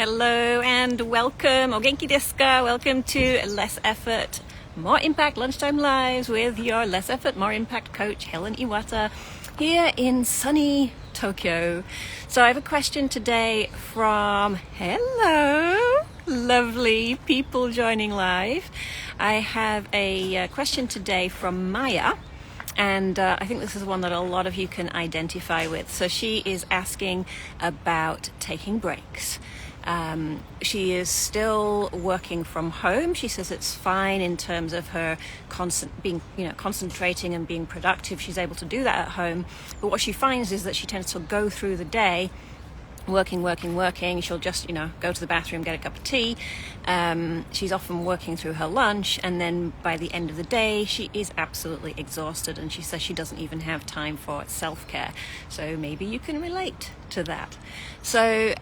Hello and welcome, o genki desu ka? Welcome to Less Effort, More Impact Lunchtime Lives with your Less Effort, More Impact coach, Helen Iwata, here in sunny Tokyo. So I have a question today from, hello, lovely people joining live. I have a question today from Maya. And I think this is one that a lot of you can identify with. So she is asking about taking breaks. She is still working from home. She says it's fine in terms of her concentrating and being productive. She's able to do that at home. But what she finds is that she tends to go through the day working. She'll just, go to the bathroom, get a cup of tea. She's often working through her lunch, and then by the end of the day, she is absolutely exhausted, and she says she doesn't even have time for self-care. So maybe you can relate to that. So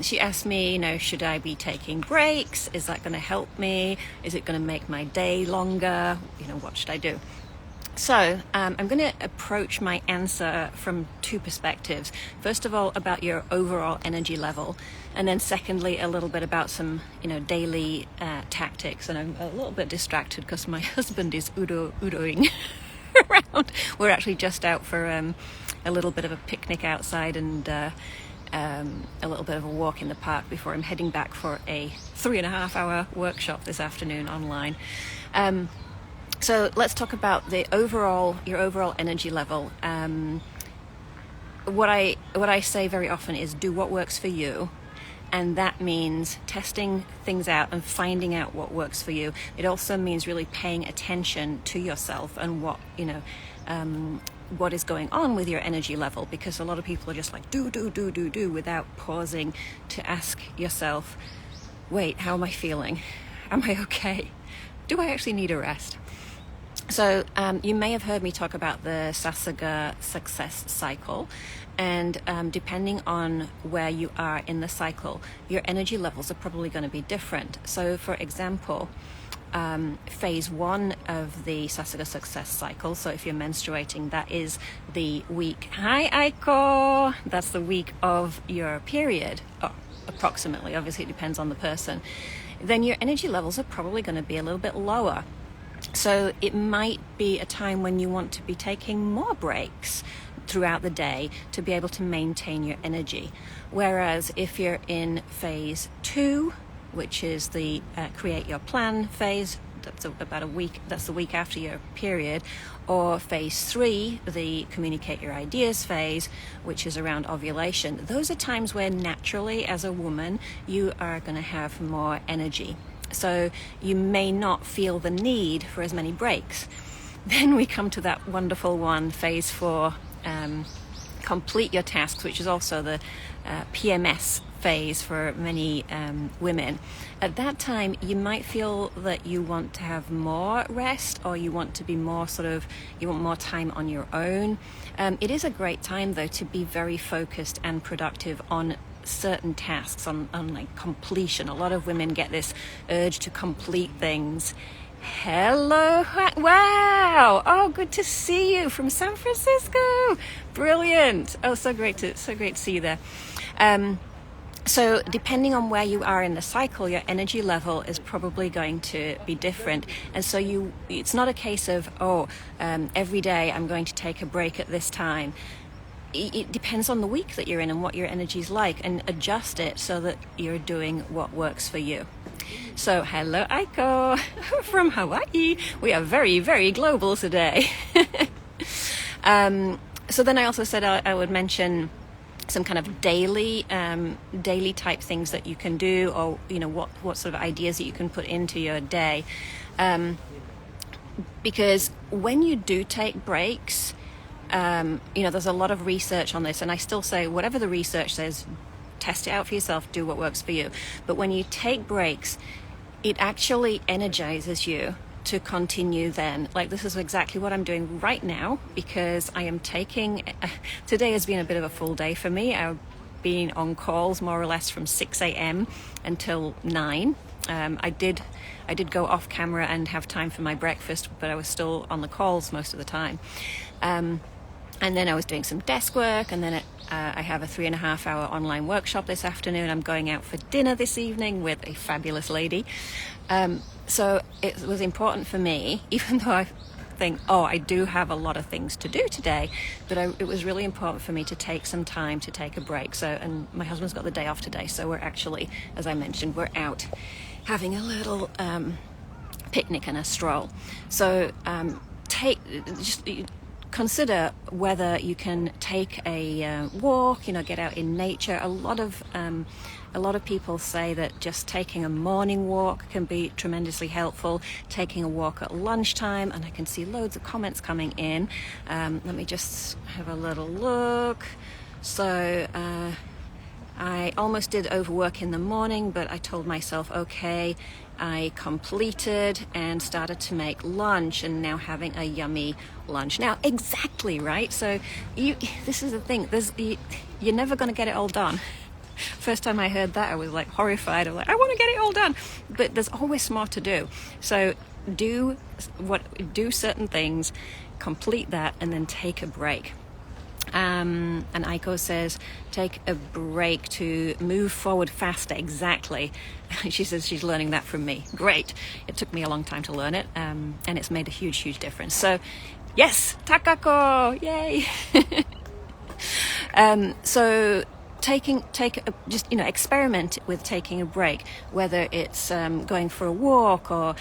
she asked me, should I be taking breaks? Is that going to help me? Is it going to make my day longer? What should I do? So I'm going to approach my answer from two perspectives. First of all, about your overall energy level, and then secondly, a little bit about some, daily tactics. And I'm a little bit distracted because my husband is udoing around. We're actually just out for a little bit of a picnic outside and a little bit of a walk in the park before I'm heading back for a 3.5-hour workshop this afternoon online. So let's talk about your overall energy level. What I say very often is do what works for you, and that means testing things out and finding out what works for you. It also means really paying attention to yourself and what is going on with your energy level, because a lot of people are just like do without pausing to ask yourself, wait, how am I feeling? Am I okay? Do I actually need a rest? So you may have heard me talk about the Sasuga success cycle, and depending on where you are in the cycle, your energy levels are probably going to be different. So for example, phase 1 of the Sasuga success cycle, so if you're menstruating, that is the week, hi Aiko, that's the week of your period, approximately, obviously it depends on the person, then your energy levels are probably going to be a little bit lower. So it might be a time when you want to be taking more breaks throughout the day to be able to maintain your energy. Whereas if you're in phase 2, which is the create your plan phase, that's about a week, that's the week after your period, or phase 3, the communicate your ideas phase, which is around ovulation. Those are times where naturally as a woman you are going to have more energy. So you may not feel the need for as many breaks. Then we come to that wonderful one, phase 4, complete your tasks, which is also the PMS phase for many women. At that time, you might feel that you want to have more rest, or you want to be more you want more time on your own. It is a great time though to be very focused and productive on certain tasks, on like completion. A lot of women get this urge to complete things. Hello, wow, oh, good to see you from San Francisco, brilliant. Oh, so great to see you there. So depending on where you are in the cycle, your energy level is probably going to be different. And so it's not a case of every day I'm going to take a break at this time. It depends on the week that you're in and what your energy is like, and adjust it so that you're doing what works for you. So hello Aiko from Hawaii. We are very, very global today. So then I also said I would mention some kind of daily type things that you can do, or what sort of ideas that you can put into your day, because when you do take breaks, there's a lot of research on this, and I still say whatever the research says, test it out for yourself, do what works for you. But when you take breaks, it actually energizes you to continue then. Like this is exactly what I'm doing right now, because I am today has been a bit of a full day for me. I've been on calls more or less from 6 a.m. until 9. I did go off camera and have time for my breakfast, but I was still on the calls most of the time. And then I was doing some desk work, and then I have a 3.5-hour online workshop this afternoon. I'm going out for dinner this evening with a fabulous lady. So it was important for me, even though I think, I do have a lot of things to do today, but it was really important for me to take some time to take a break. So, and my husband's got the day off today, so we're actually, as I mentioned, we're out having a little picnic and a stroll. So consider whether you can take a walk, get out in nature. A lot of people say that just taking a morning walk can be tremendously helpful. Taking a walk at lunchtime, and I can see loads of comments coming in. Let me just have a little look. So I almost did overwork in the morning, but I told myself, okay, I completed and started to make lunch, and now having a yummy lunch. Now, exactly, right? So this is the thing. You're never going to get it all done. First time I heard that, I was like horrified. I was like, I want to get it all done. But there's always more to do. So do certain things, complete that, and then take a break. And Aiko says, take a break to move forward faster. Exactly. She says she's learning that from me. Great. It took me a long time to learn it, and it's made a huge, huge difference. So, yes, Takako, yay. So experiment with taking a break, whether it's going for a walk or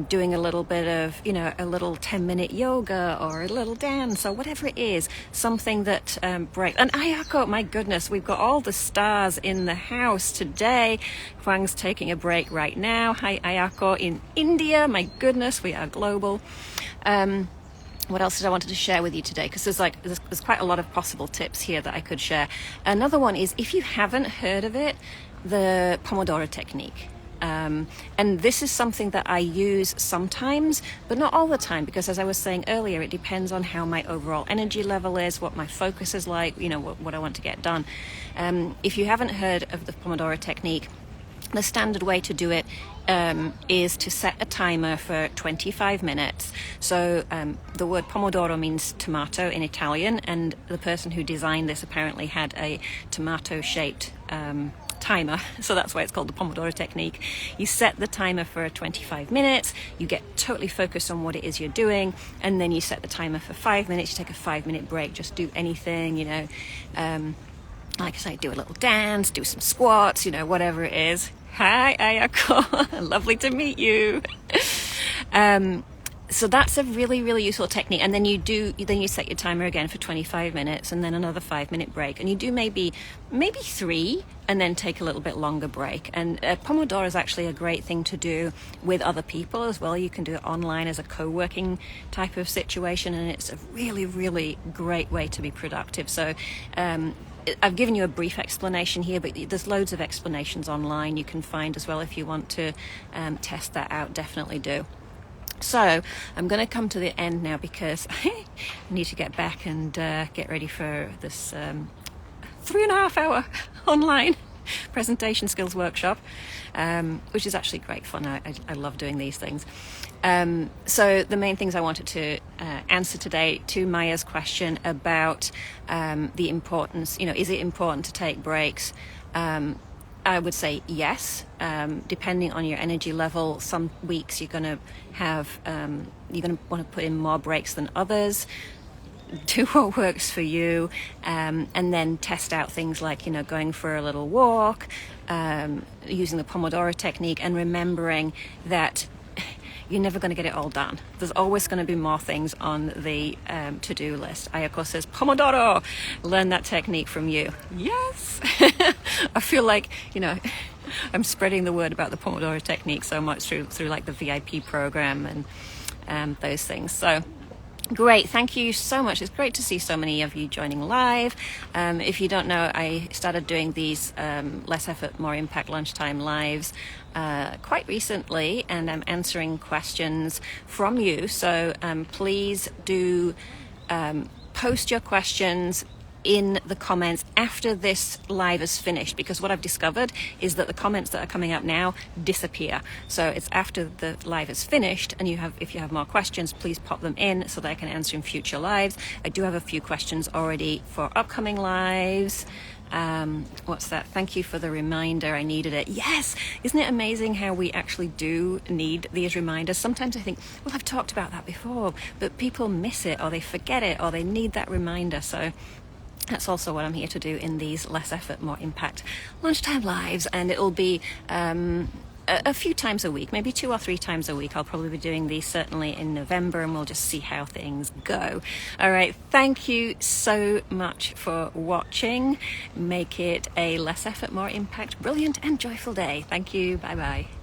doing a little bit of, a little 10-minute yoga or a little dance or whatever it is, something that breaks. And Ayako, my goodness, we've got all the stars in the house today. Huang's taking a break right now. Hi, Ayako in India. My goodness, we are global. What else did I wanted to share with you today? Because there's quite a lot of possible tips here that I could share. Another one is, if you haven't heard of it, the Pomodoro technique. And this is something that I use sometimes, but not all the time, because as I was saying earlier, it depends on how my overall energy level is, what my focus is like, what I want to get done. If you haven't heard of the Pomodoro technique, the standard way to do it is to set a timer for 25 minutes. So the word Pomodoro means tomato in Italian, and the person who designed this apparently had a tomato-shaped timer, so that's why it's called the Pomodoro technique. You set the timer for 25 minutes, you get totally focused on what it is you're doing, and then you set the timer for 5 minutes, you take a 5-minute break, just do anything, like I say, do a little dance, do some squats, whatever it is. Hi, Ayako. Lovely to meet you. So that's a really, really useful technique. And then you set your timer again for 25 minutes and then another 5-minute break. And you do maybe 3 and then take a little bit longer break. And Pomodoro is actually a great thing to do with other people as well. You can do it online as a co-working type of situation. And it's a really, really great way to be productive. So, I've given you a brief explanation here, but there's loads of explanations online you can find as well if you want to test that out. Definitely do. So I'm going to come to the end now because I need to get back and get ready for this 3.5-hour online presentation skills workshop, which is actually great fun. I love doing these things. So the main things I wanted to answer today to Maya's question about the importance, is it important to take breaks? I would say yes, depending on your energy level. Some weeks you're going to want to put in more breaks than others. Do what works for you, and then test out things like, going for a little walk, using the Pomodoro technique, and remembering that you're never going to get it all done. There's always going to be more things on the to-do list. Ayako says, Pomodoro, learn that technique from you. Yes! I feel like, I'm spreading the word about the Pomodoro technique so much through like the VIP program and those things. So great, thank you so much. It's great to see so many of you joining live. If you don't know, I started doing these less effort, more impact lunchtime lives quite recently, and I'm answering questions from you. So please do post your questions in the comments after this live is finished, because what I've discovered is that the comments that are coming up now disappear. So it's after the live is finished, and if you have more questions, please pop them in so that I can answer in future lives. I do have a few questions already for upcoming lives. What's that? Thank you for the reminder. I needed it. Yes! Isn't it amazing how we actually do need these reminders? Sometimes I think, well, I've talked about that before, but people miss it, or they forget it, or they need that reminder. So that's also what I'm here to do in these less effort, more impact lunchtime lives. And it'll be a few times a week, maybe 2 or 3 times a week. I'll probably be doing these certainly in November, and we'll just see how things go. All right, thank you so much for watching. Make it a less effort, more impact, brilliant and joyful day. Thank you. Bye-bye.